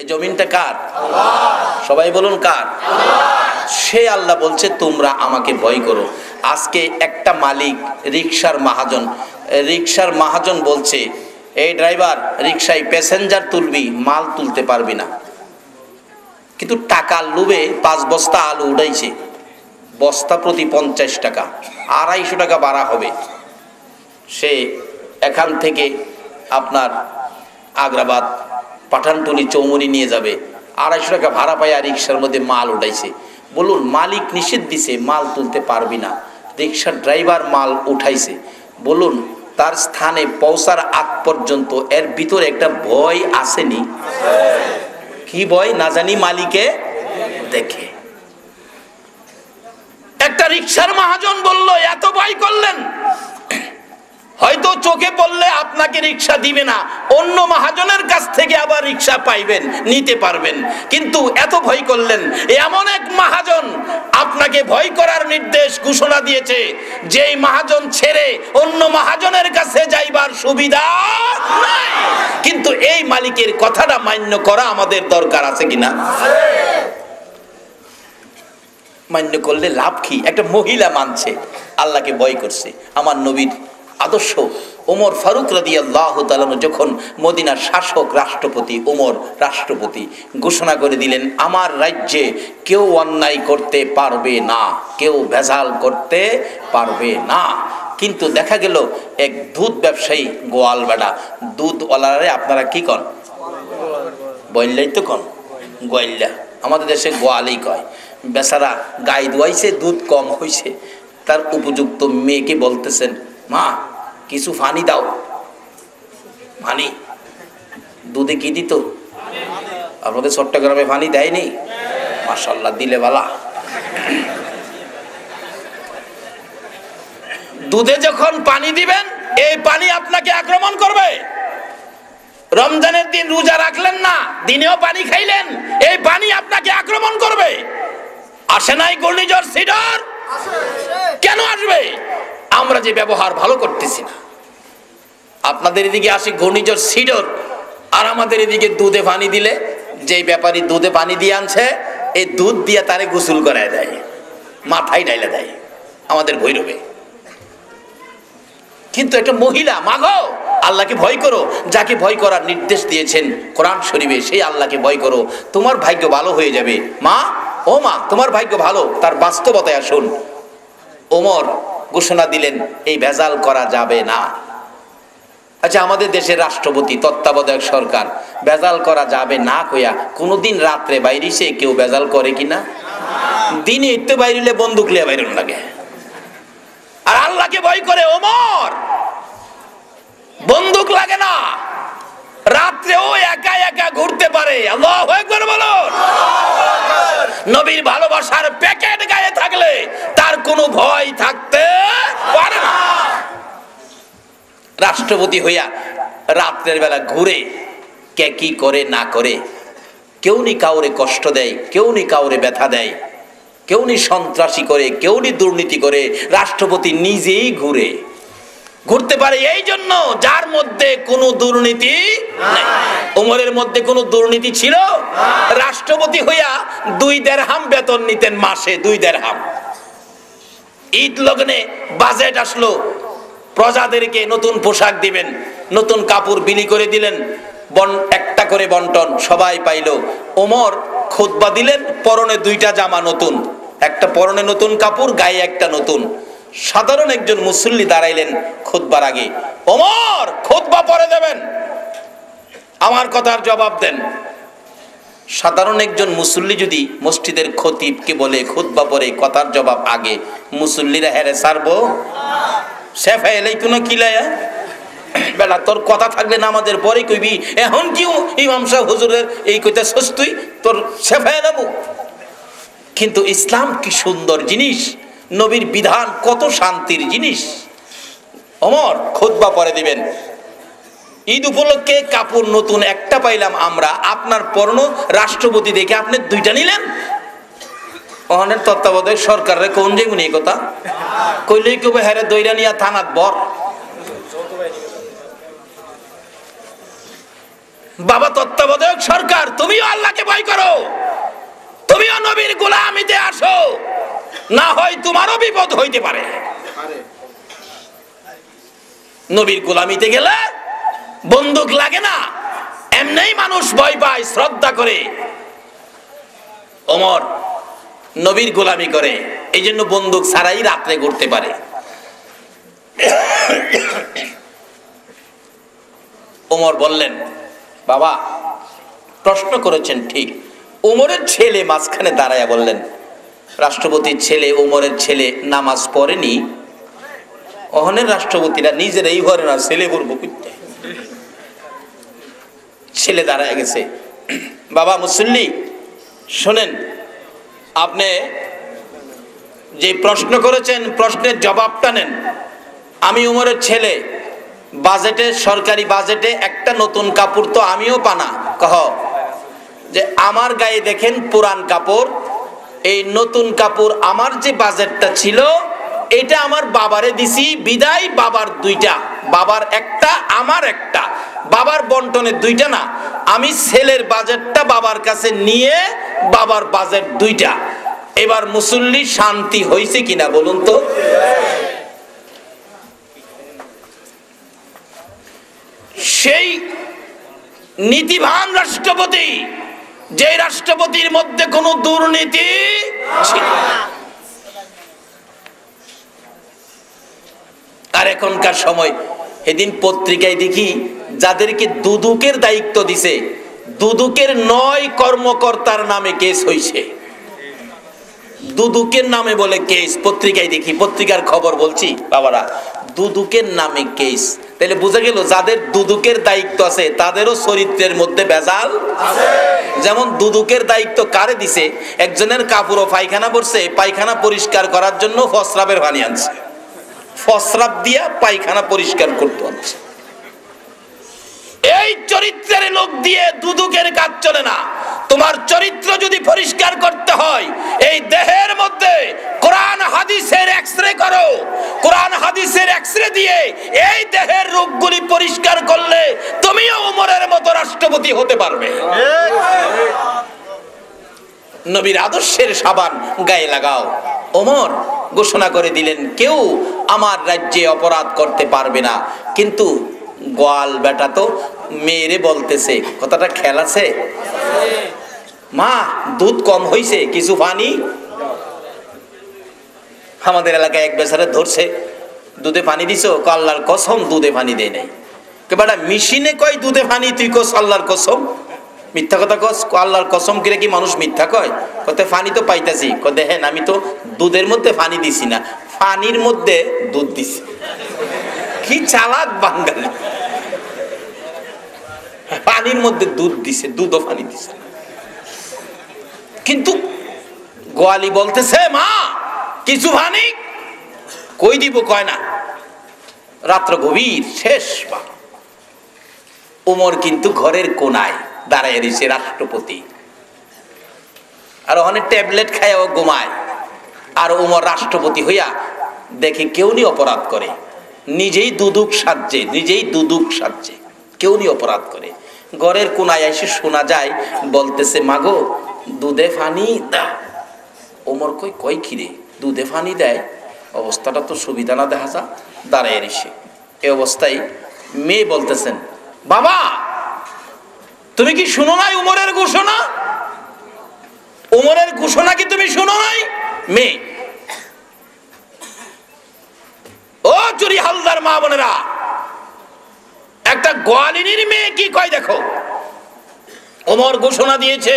এই জমিনটা কার? সবাই বলুন কার? সে আল্লাহ বলছে তোমরা আমাকে ভয় করো। আজকে একটা মালিক রিকশার মাহাজন বলছে, এই ড্রাইভার, রিকশায় প্যাসেঞ্জার তুলবি, মাল তুলতে পারবি না। কিন্তু টাকার লোভে 5 বস্তা আলু উঠাইছে, বস্তা প্রতি 50 টাকা, 250 টাকা ভাড়া হবে। সে এখান থেকে আপনার আগ্রাবাদ, পাঠানটুলি, চৌমনি নিয়ে যাবে, 250 টাকা ভাড়া পায়, আর রিক্সার মধ্যে মাল উঠাইছে। বলুন, মালিক নিষেধ দিছে মাল তুলতে পারবি না, রিক্সার ড্রাইভার মাল উঠাইছে। বলুন, তার স্থানে পৌঁছার আগ পর্যন্ত এর ভিতরে একটা ভয় আসেনি? কি ভয়? না জানি মালিকে দেখে। একটা রিক্সার মহাজন বলল, এত ভয় করলেন, হয়তো চোখে পড়লে আপনাকে রিক্সা দিবে না, অন্য মহাজনের কাছ থেকে আবার রিক্সা পাইবেন, নিতে পারবেন, কিন্তু এত ভয় করলেন। এমন এক মহাজন আপনাকে ভয় করার নির্দেশ ঘোষণা দিয়েছে, যেই মহাজন ছেড়ে অন্য মহাজনের কাছে যাইবার সুবিধা নাই। কিন্তু এই মালিকের কথাটা মান্য করা আমাদের দরকার আছে কিনা? মান্য করলে লাভ কি? একটা মহিলা মানছে, আল্লাহকে ভয় করছে। আমার নবীর আদর্শ। ওমর ফারুক রাদিয়াল্লাহু তাআলা যখন মদিনার শাসক, রাষ্ট্রপতি, ওমর রাষ্ট্রপতি ঘোষণা করে দিলেন, আমার রাজ্যে কেউ অন্যায় করতে পারবে না, কেউ ভেজাল করতে পারবে না। কিন্তু দেখা গেল এক দুধ ব্যবসায়ী, গোয়াল বেড়া, দুধওয়ালারে আপনারা কি কন? বললেই তো কন, গোয়াল্লা। আমাদের দেশে গোয়ালই কয়। বেচারা গাই দুয়াইছে, দুধ কম হয়েছে, তার উপযুক্ত মেয়েকে বলতেছেন, মা কিছু পানি দাও। পানি? দুধে কি দিত? আপনাদের চট্টগ্রামে পানি দেয়নি? মাশাআল্লাহ, দিলে বালা। দুধে যখন পানি দিবেন, এই পানি আপনাকে আক্রমণ করবে। রমজানের দিন রোজা রাখলেন না, দিনেও পানি খাইলেন, এই পানি আপনাকে আক্রমণ করবে। আসে নাই ঘূর্ণিঝড় সিডর? কেন আসবে? আমরা যে ব্যবহার ভালো করতেছি না। আপনাদের এদিকে আসে ঘূর্ণিঝড় সিডর, আর আমাদের এদিকে দুধে পানি দিলে, যেই ব্যাপারী দুধে পানি দিয়ে আনছে, এই দুধ দিয়ে তারে গোসল করায় দেয়, মাথায় ডাইলে দেয় আমাদের ভৈরবে। কিন্তু একটা মহিলা, মাগো আল্লাহকে ভয় করো, যাকে ভয় করার নির্দেশ দিয়েছেন কোরআন শরীফে, সেই আল্লাহকে ভয় করো, তোমার ভাগ্য ভালো হয়ে যাবে। মা, ও মা, তোমার ভাগ্য ভালো। তার বাস্তবতায় আসুন। ওমর ঘোষণা দিলেন, এই ভেজাল করা যাবে না। আচ্ছা, আমাদের দেশের রাষ্ট্রপতি, তত্ত্বাবধায়ক সরকার, ভেজাল করা যাবে না কইয়া কোনোদিন রাত্রে বাইরিছে কেউ ভেজাল করে কিনা? দিনে একটু বাইরিলে বন্দুক লিয়ে বাইরন লাগে। আর আল্লাহকে ভয় করে ওমর বন্দুক লাগে না, রাত্রেও একা একা ঘুরতে পারে। আল্লাহু আকবার বলুন। নবীর ভালোবাসার প্যাকেট গায়ে থাকলে তার কোনো ভয় থাকতে পারে না। রাষ্ট্রপতি হইয়া রাত্রের বেলা ঘুরে, কে কি করে না করে, কেউ নি কাউরে কষ্ট দেয়, কেউ নি কাউরে ব্যথা দেয়, কেউ নি সন্ত্রাসী করে, কেউ নি দুর্নীতি করে। রাষ্ট্রপতি নিজেই ঘুরতে পারে এই জন্য, যার মধ্যে কোনো দুর্নীতি নাই। ওমরের মধ্যে কোনো দুর্নীতি ছিল? রাষ্ট্রপতি হইয়া 2 দিরহাম বেতন নিতেন মাসে, 2 দিরহাম। ঈদ লগ্নে বাজেট আসলো, প্রজাদেরকে নতুন পোশাক দিবেন, নতুন কাপড় বিলি করে দিলেন, একটা করে বন্টন, সবাই পাইলো। ওমর খুতবা দিলেন, পরনে 2টা জামা নতুন, একটা পরনে নতুন কাপড়, গায়ে একটা নতুন। সাধারণ একজন মুসল্লি দাঁড়াইলেন খুতবার আগে, ওমর খুতবা পড়ে দেবেন, আমার কথার জবাব দেন। সাধারণ একজন মুসল্লি যদি মসজিদের খতিবকে বলে খুতবা পড়ে কথার জবাব আগে, মুসল্লিরা হেরে ছাড়বো? শেফা এলাই কোনো কিলায়া বেলা, তোর কথা থাকলে না আমাদের পরে কইবি, এখন কি ইমাম সাহেব হুজুরের এই কইতা সস্তুই তোর শেফা এলাবো? কিন্তু ইসলাম কি সুন্দর জিনিস, নবীর বিধান কত শান্তির জিনিস। ওমর খুতবা পড়ে দিবেন। ঈদ উপলক্ষে কাপড় নতুন একটা পাইলাম আমরা, আপনার পরনো রাষ্ট্রপতি দেখে আপনি 2টা নিলেন। ওখানে তত্ত্বাবধায়ক সরকারের কোন যেমন এই কথা কইলেই কেউ হেরে দইরা নিয়া থানাত বর। বাবা তত্ত্বাবধায়ক সরকার, তুমিও আল্লাহকে ভয় করো, তুমিও নবীর গোলামিতে আসো, না হয় তোমারও বিপদ হইতে পারে। নবীর গোলামিতে গেলে বন্দুক লাগে না, এমনি মানুষ ভয় পায়, শ্রদ্ধা করে। ওমর নবীর গোলামি করে, এই জন্য বন্দুক ছাড়াই রাত্রে ঘুরতে পারে। ওমর বললেন, বাবা প্রশ্ন করেছেন ঠিক। ওমরের ছেলে মাঝখানে দাঁড়ায়া বললেন, রাষ্ট্রপতির ছেলে, ওমরের ছেলে নামাজ পড়েনি। অহনের রাষ্ট্রপতিরা নিজেরাই ভরে না, ছেলে পড়বো করতে। ছেলে দাঁড়ায় গেছে, বাবা মুসল্লি শোনেন, আপনি যে প্রশ্ন করেছেন প্রশ্নের জবাবটা নেন। আমি ওমরের ছেলে, বাজেটে, সরকারি বাজেটে একটা নতুন কাপড় তো আমিও পানা। কহ যে আমার গায়ে দেখেন পুরান কাপড়, এই নতুন কাপড় আমার যে বাজেটটা ছিল এটা আমার বাবারে দিছি, বিদায় বাবার দুইটা, বাবার একটা আমার একটা, বাবার বন্টনের দুইটা না, আমি ছেলের বাজেটটা বাবার কাছে নিয়ে বাবার বাজেট দুইটা। এবার মুসল্লি শান্তি হয়েছে কিনা বলুন তো? সেই নীতিবান রাষ্ট্রপতি, যে রাষ্ট্রপতির মধ্যে কোনো দুর্নীতি ছিল না। আর এখনকার সময়, এদিন পত্রিকায় দেখি যাদেরকে দুদকের দায়িত্ব দিছে, দুদকের 9 কর্মকর্তার নামে কেস হইছে। দুদকের নামে বলে কেস, পত্রিকায় দেখি, পত্রিকার খবর বলছি বাবারা, দুদকের নামে কেস। তাহলে বোঝা গেল যাদের দুদকের দায়িত্ব আছে তাদেরও চরিত্রের মধ্যে ভেজাল আছে। যেমন দুদকের দায়িত্ব কারে দিছে, একজনের কাপড় পায়খানা পড়ছে, পায়খানা পরিষ্কার করার জন্য ফসরাবের পানি আনছে, ফসরাব দিয়া পায়খানা পরিষ্কার করতে হচ্ছে। এই চরিত্রের লোক দিয়ে দুদকের কাজ চলে না। তোমার চরিত্র যদি পরিষ্কার করতে হয়, এই দেহের মধ্যে কোরআন হাদিসের এক্সরে করো, কোরআন হাদিসের এক্সরে দিয়ে এই দেহের রোগগুলি পরিষ্কার করলে তুমিও ওমরের মতো রাষ্ট্রপতি হতে পারবে। নবীর আদর্শের সাবান গায়ে লাগাও। ওমর ঘোষণা করে দিলেন, কেউ আমার রাজ্যে অপরাধ করতে পারবে না। কিন্তু গোয়াল বেটা তো মেয়েরে বলতেছে, কথাটা খেয়াল আছে? মা দুধ কম হইছে, কিছু পানি। আমাদের এলাকায় এক বেচারা ধরছে, দুধে পানি দিছো? আল্লাহর কসম দুধে পানি দেয় নাই। বেটা মেশিনে কয় দুধে পানি, তুই কস আল্লাহর কসম? মিথ্যা কথা কস, আল্লাহর কসম করে কি মানুষ মিথ্যা কয়? কত পানি তো পাইতাছি, দেখেন আমি তো দুধের মধ্যে পানি দিছি না, পানির মধ্যে দুধ দিছি। কি চালাক বাঙালি, পানির মধ্যে দুধ দিছে, দুধও পানি দিছে। কিন্তু গোয়ালি বলতেছে, মা কিছু পানি কই দিব, কয় না। রাত্র গভীর, শেষ। ওমর কিন্তু ঘরের কোনায় দাঁড়ায় রয়েছে, রাষ্ট্রপতি, আর ওখানে ট্যাবলেট খায় ও ঘুমায়। আর ওমর রাষ্ট্রপতি হইয়া দেখে কেউ নি অপরাধ করে, নিজেই দুদক সাজছে, নিজেই দুদক সাজছে, কেউ নি অপরাধ করে। ঘরের কোনায় এসে শোনা যায় বলতেছে, মাগো দুধে পানি দাও। ওমর কই খিরে দুধে পানি দেয়, অবস্থাটা তো সুবিধা না, দেখা যা দাঁড়ায় রয়েছে। এই অবস্থায় মেয়ে বলতেছেন, বাবা তুমি কি শুনো নাই উমরের ঘোষণা? উমরের ঘোষণা কি তুমি শুনো নাই? মেয়ে, ও চুরি হালদার মা বোনেরা, একটা গোয়ালিনীর মেয়ে কি কয় দেখো। ওমর ঘোষণা দিয়েছে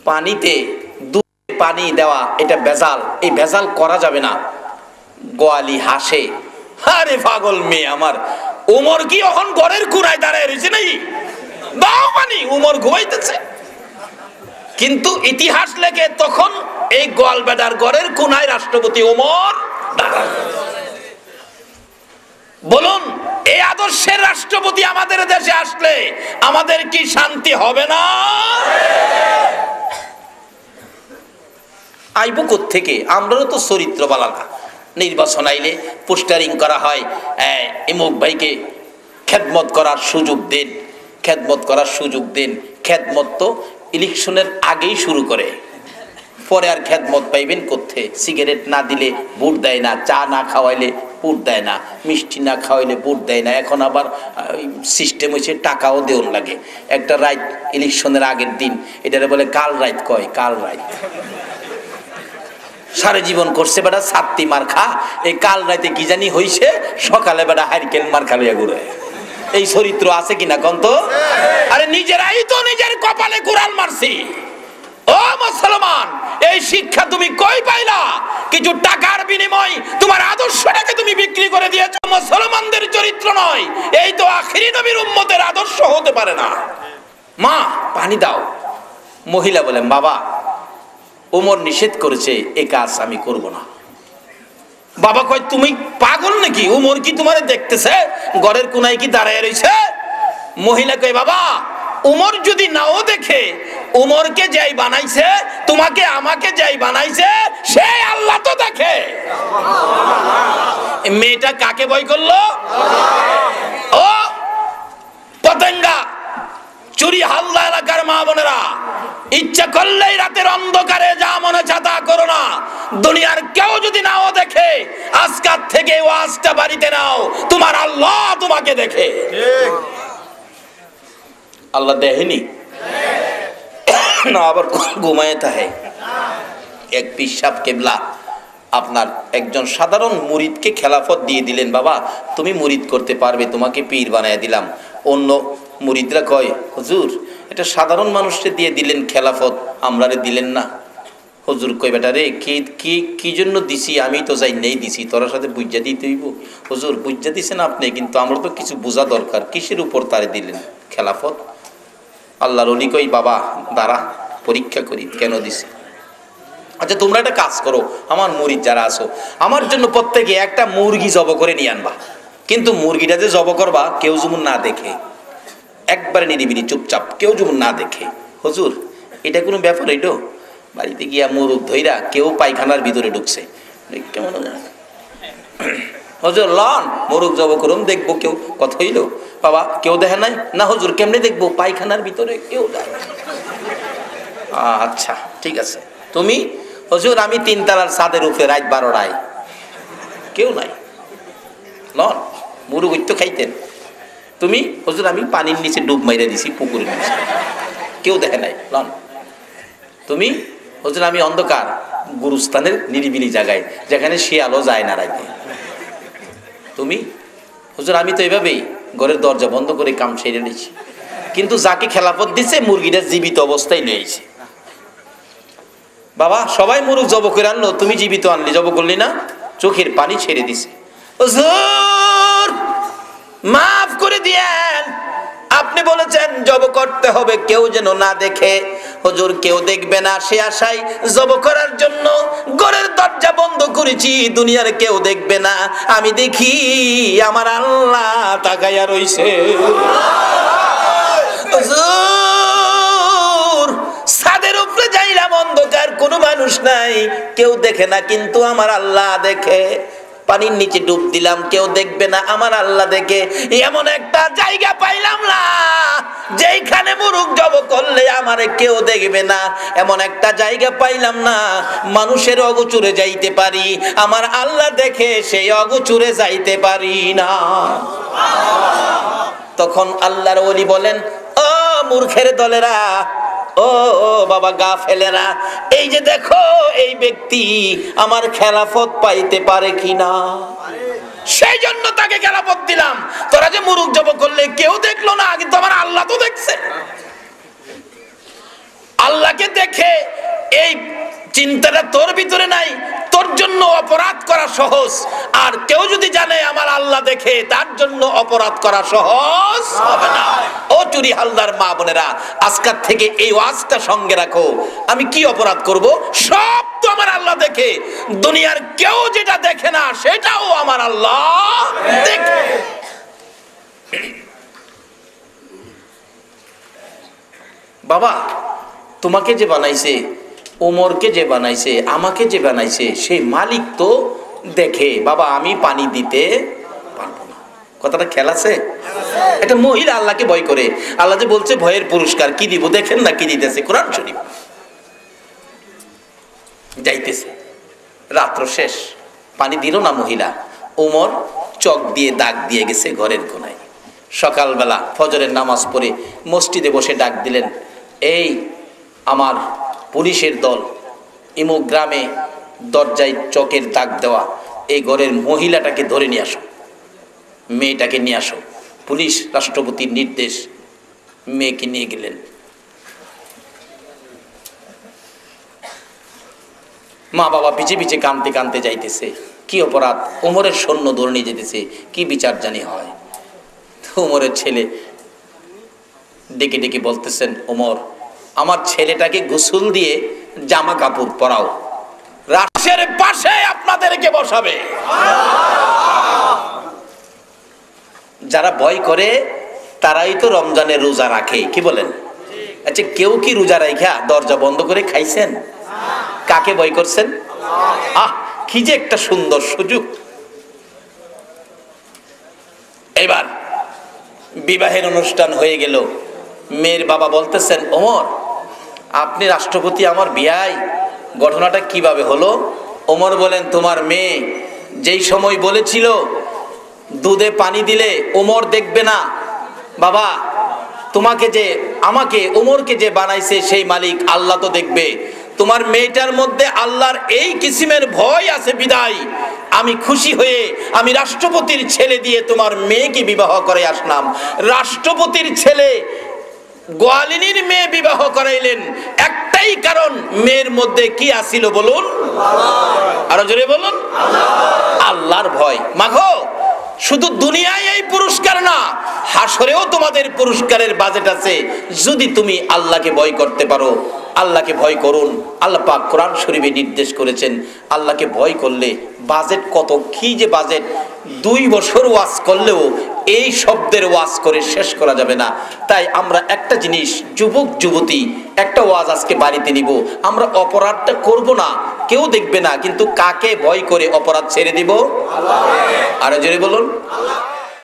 পানিতে দুধে পানি দেওয়া এটা ভেজাল, এই ভেজাল করা যাবে না। গোয়ালি হাসে, আরে পাগল মেয়ে আমার, ওমর কি এখন ঘরের কুড়ায় দাঁড়ায় রয়েছে নাকি? দাও পানি। ওমর ঘুমাইতেছে। কিন্তু ইতিহাস লেখে তখন এই গোয়াল বেটার ঘরের কোনায় রাষ্ট্রপতি ওমর দাঁড়ায়। বলুন, এই আদর্শের রাষ্ট্রপতি আমাদের দেশে আসলে আমাদের কি শান্তি হবে না? আইব কোত্থেকে? আমরাও তো চরিত্র বালা না। নির্বাচন আইলে পোস্টারিং করা হয়, এমুক ভাইকে খেদমত করার সুযোগ দেন, খেদমত করার সুযোগ দিন। খেদমত তো ইলেকশনের আগেই শুরু করে, পরে আর খেদমত পাইবেন কোথায়? সিগারেট না দিলে ভোট দেয় না, চা না খাওয়াইলে ভোট দেয় না, মিষ্টি না খাওয়াইলে ভোট দেয় না। এখন আবার সিস্টেম হয়েছে টাকাও দেওয়ান লাগে। একটা রাইট ইলেকশনের আগের দিন, এটারে বলে কাল রাইত কয়, কাল রাইত। সারা জীবন করছে বেটা ছাত্তি মার খা, এই কাল রাইতে কি জানি হইছে, সকালে বেটা হারিকেন মার খা লইয়া ঘুরে। এই চরিত্র আছে কিনা কন্ত? আরে নিজেরাই তো নিজের কপালে কুড়াল মারছি। ও মুসলমান, এই শিক্ষা তুমি কই পাইলা? কিছু টাকার বিনিময় তোমার আদর্শটাকে তুমি বিক্রি করে দিয়েছো। মুসলমানদের চরিত্র নয়, এই তো আখিরি নবীর উম্মতের আদর্শ হতে পারে না। মা পানি দাও। মহিলা বলেন, বাবা ওমর নিষেধ করেছে, এই কাজ আমি করব না। বাবা কয়, তুমি পাগল নাকি? ওমর কি তোমারে দেখতেছে? ঘরের কোনায় কি দাঁড়ায় রইছে? মহিলা কয়, বাবা উমর যদি নাও দেখে, উমরকে যাই বানাইছে, তোমাকে আমাকে যাই বানাইছে, সে আল্লাহ তো দেখে। মেয়েটা কাকে ভয় করলো? ও পতেঙ্গা চুরি হালদা এলাকার মা বোনেরা, ইচ্ছা করলেই রাতের অন্ধকারে যা মনে ছাতা করো না। দুনিয়ার কেউ যদি নাও দেখে, আজকাল থেকে ওয়াজটা বাড়িতে নাও, তোমার আল্লাহ তোমাকে দেখে। আল্লাহ দেখেনি না? আবার ঘুমায় থাকে। এক পিসাব কেবলা আপনার একজন সাধারণ মুরিদকে খেলাফত দিয়ে দিলেন, বাবা তুমি মুরিদ করতে পারবে, তোমাকে পীর বানায় দিলাম। অন্য মুরিদরা কয়, হুজুর এটা সাধারণ মানুষকে দিয়ে দিলেন খেলাফত, আমরারে দিলেন না। হুজুর কয়, বেটা রে কি জন্য দিছি? আমি তো যাই নেই দিছি, তোর সাথে বুঝা দিতে হইব। হুজুর বুঝা দিছেন আপনি, কিন্তু আমরা তো কিছু বোঝা দরকার, কিসের উপর তারে দিলেন খেলাফত? আল্লাহর ওলি কই, বাবা দাঁড়া পরীক্ষা করি কেন দিছি। আচ্ছা তোমরা একটা কাজ করো, আমার মুরিদ যারা আছো, আমার জন্য প্রত্যেকে একটা মুরগি জব করে নিয়ে আনবা। কিন্তু মুরগিটা যে জব করবা কেউ যেমন না দেখে, একবারে নিরিবিলি চুপচাপ, কেউ যেমন না দেখে। হুজুর এটা কোনো ব্যাপার? এইটো বাড়িতে গিয়া মুরগ ধইরা কেউ পায়খানার ভিতরে ঢুকছে, কেমন হুজুর লন মুরগ জব করুন, দেখবো কেউ। কথা হইল, বাবা কেউ দেখে নাই না? হুজুর কেমনে দেখবো? পায়খানার ভিতরে কেউ দেয়। আচ্ছা ঠিক আছে। তুমি? হুজুর আমি 3 তলার ছাদের উপরে রাত 12টায়, কেউ নাই। লন মুরগ তো খাইতেন। তুমি? হুজুর আমি পানির নিচে ডুব মাইরা দিছি, পুকুরের নিচে, কেউ দেখে নাই। লন। তুমি? হুজুর আমি অন্ধকার গুরুস্থানের নিরিবিলি জায়গায়, যেখানে শিয়ালও যায় না রাইতে। তুমি? হুজুর আমি তো এইভাবেই ঘরের দরজা বন্ধ করে কাম সেরে নিয়েছি, কিন্তু যাকে খেলাফত দিছে মুরগিটা জীবিত অবস্থায় নিয়েছে। বাবা সবাই মুরগ জব করে আনলো, তুমি জীবিত আনলি, জব করলি না? চোখের পানি ছেড়ে দিছে। হুজুর মাফ করে দিয়েন, আপনি বলেছেন জব করতে হবে কেউ যেন না দেখে। হুজুর কেউ দেখবে না সে আশায় জব করার জন্য ঘরের দরজা বন্ধ করেছি, দুনিয়ার কেউ দেখবে না, আমি দেখি আমার আল্লাহ তাকাইয়া রইছে। হুজুর ছাদের উপরে যাইলাম, অন্ধকার, কোনো মানুষ নাই, কেউ দেখে না, কিন্তু আমার আল্লাহ দেখে। পানির নিচে ডুব দিলাম, কেউ দেখবে না, আমার আল্লাহ দেখে। এমন একটা জায়গা পাইলাম না যেখানে মুরগ জব করলে আমারে কেউ দেখবে না। এমন একটা জায়গা পাইলাম না মানুষের অগোচরে যাইতে পারি, আমার আল্লাহ দেখে সেই অগোচরে যাইতে পারি না। তখন আল্লাহর ওলি বলেন, ও মূর্খের দলেরা, ও বাবা গাফেলেরা, এই যে দেখো এই ব্যক্তি আমার খেলাফত পাইতে পারে কিনা, সেই জন্য তাকে খেলাফত দিলাম। তোরা যে মুরগ জব করলে কেউ দেখলো না, কিন্তু আমার আল্লাহ তো দেখছে। আল্লাহকে দেখে এই চিন্তাটা তোর ভিতরে নাই, তোর জন্য অপরাধ করা সহজ। আর কেউ যদি জানে আমার আল্লাহ দেখে, তার জন্য অপরাধ করা সহজ হবে না। ও চুরি হালদার মা বোনেরা, আজকাল থেকে এই ওয়াজটা সঙ্গে রাখো। আমি কি অপরাধ করব? সব তো আমার আল্লাহ দেখে। দুনিয়ার কেউ যেটা দেখে না সেটাও আমার আল্লাহ দেখে। বাবা তোমাকে যে বানাইছে, ওমরকে যে বানাইছে, আমাকে যে বানাইছে, সেই মালিক তো দেখে। বাবা আমি পানি দিতে পারবো না। কথাটা খেয়াল আছে? একটা মহিলা আল্লাহকে ভয় করে, আল্লাহ যে বলছে ভয়ের পুরস্কার কি দিব, দেখেন না কি দিতেছে কোরআন শরীফ। যাইতেছে, রাত্র শেষ, পানি দিল না মহিলা। ওমর চক দিয়ে দাগ দিয়ে গেছে ঘরের কোনায়। সকালবেলা ফজরের নামাজ পড়ে মসজিদে বসে ডাক দিলেন, এই আমার পুলিশের দল, ইমুক গ্রামে দরজায় চকের দাগ দেওয়া এই ঘরের মহিলাটাকে ধরে নিয়ে আসো, মেয়েটাকে নিয়ে আসো। পুলিশ রাষ্ট্রপতির নির্দেশ, মেয়েকে নিয়ে গেলেন। মা বাবা পিছে পিছে কানতে কানতে যাইতেছে, কি অপরাধ, ওমরের সৈন্য ধরে নিয়ে যেতেছে, কি বিচার জানি হয়। ওমরের ছেলে ডেকে ডেকে বলতেছেন, ওমর আমার ছেলেটাকে গোসল দিয়ে জামা কাপড় পরাও, রাশের পাশে আপনাদেরকে বসাবে। যারা ভয় করে তারাই তো রমজানের রোজা রাখে, কি বলেন? আচ্ছা, কেউ কি রোজা রাখা দরজা বন্ধ করে খাইছেন? কাকে ভয় করছেন? আহ, কি যে একটা সুন্দর সুযোগ। এবার বিবাহের অনুষ্ঠান হয়ে গেল। মেয়ের বাবা বলতেছেন, ওমর আপনি রাষ্ট্রপতি, আমার বিয়াই, ঘটনাটা কিভাবে হলো? ওমর বলেন, তোমার মেয়ে যেই সময় বলেছিল দুধে পানি দিলে ওমর দেখবে না, বাবা তোমাকে যে, আমাকে, ওমরকে যে বানাইছে সেই মালিক আল্লাহ তো দেখবে। তোমার মেয়েটার মধ্যে আল্লাহর এই কিসিমের ভয় আছে বিদায় আমি খুশি হয়ে আমি রাষ্ট্রপতির ছেলে দিয়ে তোমার মেয়েকে বিবাহ করে আসলাম। রাষ্ট্রপতির ছেলে গোয়ালিনীর মেয়ে বিবাহ করাইলেন, একটাই কারণ, মেয়ের মধ্যে কি আসিল বলুন? আরো জোরে বলুন, আল্লাহর ভয়। মাগো, শুধু দুনিয়ায় এই পুরস্কার না, হাসরেও তোমাদের পুরস্কারের বাজেট আছে যদি তুমি আল্লাহকে ভয় করতে পারো। আল্লাহকে ভয় করুন। আল্লাহ পাক কোরআন শরীফে নির্দেশ করেছেন, আল্লাহকে ভয় করলে বাজেট কত, কি যে বাজেট, 2 বছর ওয়াজ করলেও এই শব্দের ওয়াজ করে শেষ করা যাবে না। তাই আমরা একটা জিনিস, যুবক যুবতী, একটা ওয়াজ আজকে বাড়িতে নিব। আমরা অপরাধটা করব না, কেউ দেখবে না, কিন্তু কাকে ভয় করে অপরাধ ছেড়ে দিব? আরো জোরে বলুন।